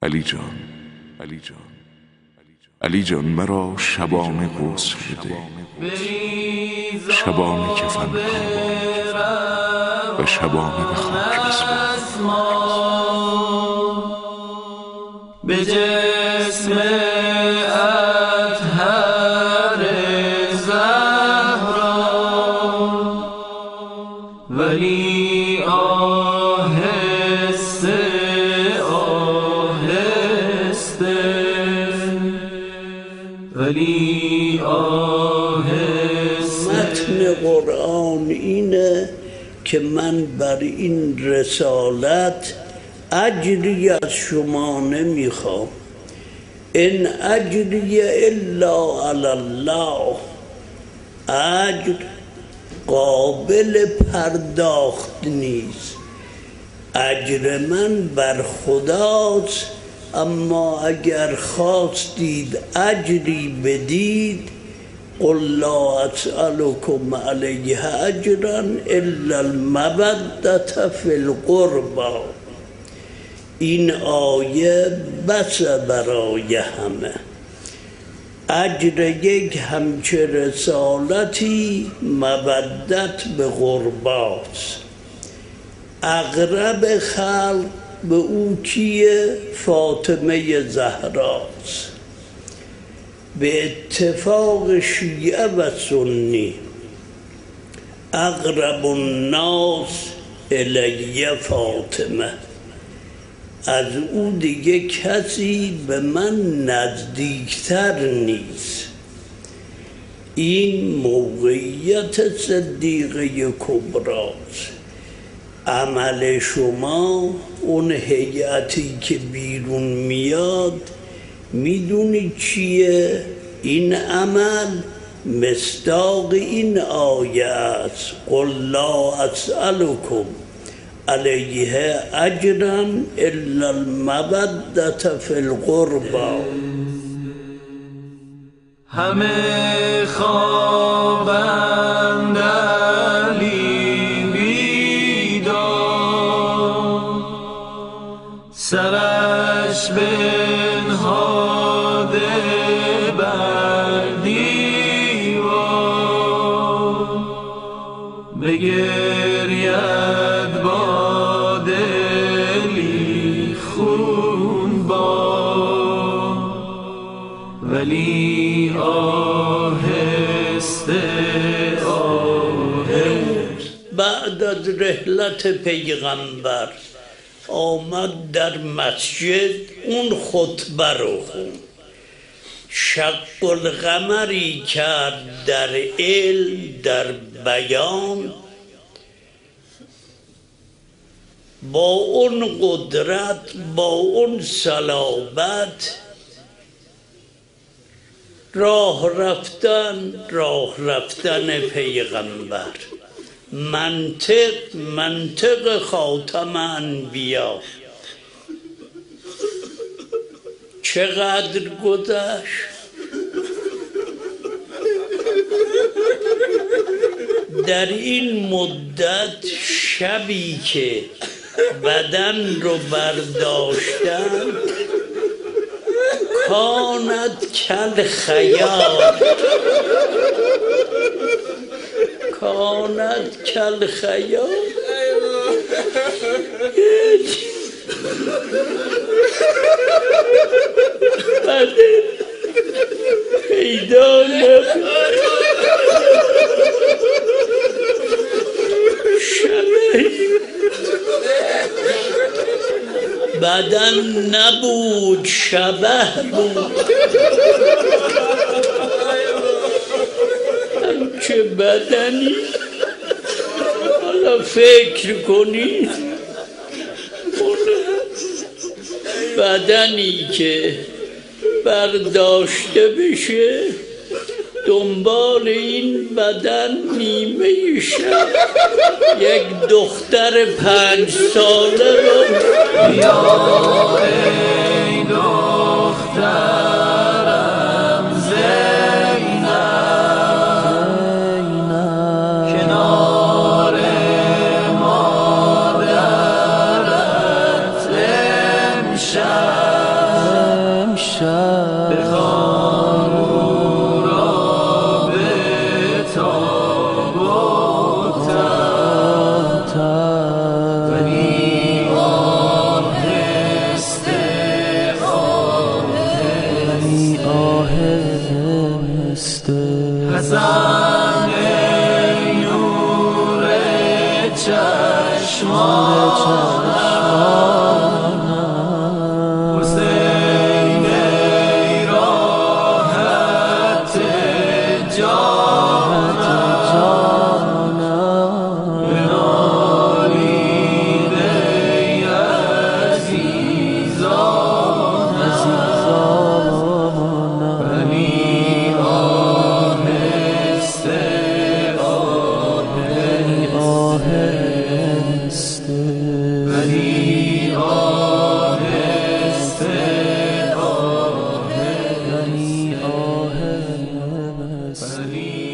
علی جان، علی جان مرا شبانه غسل بده، شبانه کفن کن و شبانه به خاک بسپار. به جسم اطهر زهرا ولی آهسته آهسته ولی آهسته. متن قرآن اینه که من بر این رسالت اجری از شما نمیخوام. ان اجری الا علی الله، اجر قابل پرداخت نیست. اجر من بر خداست، اما اگر خواستید اجری بدید قل لا اسألكم علیه اجرا الا المودة فی القربى. این آیه بس برای همه. اجر یک همچه رسالتی مودت به قرباست. اقرب خلق به او کیه؟ فاطمه زهراست. به اتفاق شیعه و سنی اقرب الناس الی فاطمه، از او دیگه کسی به من نزدیکتر نیست. این موقعیت صدیقه کبراست. عمل شما، اون هیئتی که بیرون میاد، میدونی چیه؟ این عمل مصداق این آیه است. قل لا اسألكم علیه اجرا الا المودة فی القربى. همه خوابند علی بیدار، سرش بنهاده بر دیوار، بگرید با دلی خونبار ولی آهسته آهسته. بعد از رحلت پیغمبر آمد در مسجد، اون خطبه رو خوند. شق القمری کرد در علم، در بیان، با اون قدرت، با اون صلابت. راه رفتن پیغمبر، منطق خاتم انبیا. چقدر گذشت؟ در این مدت شبی که بدن رو برداشتن، کانت کل خیال، کانت کل خیال. پیدا نبود. بدن نبود، شبه بود. همچه بدنی، حالا فکر کنید بدنی که برداشته بشه، دنبال این بدن نیمه شب یک دختر 5 ساله رو یا ای دخترم زینب، کنار مادرت امشب است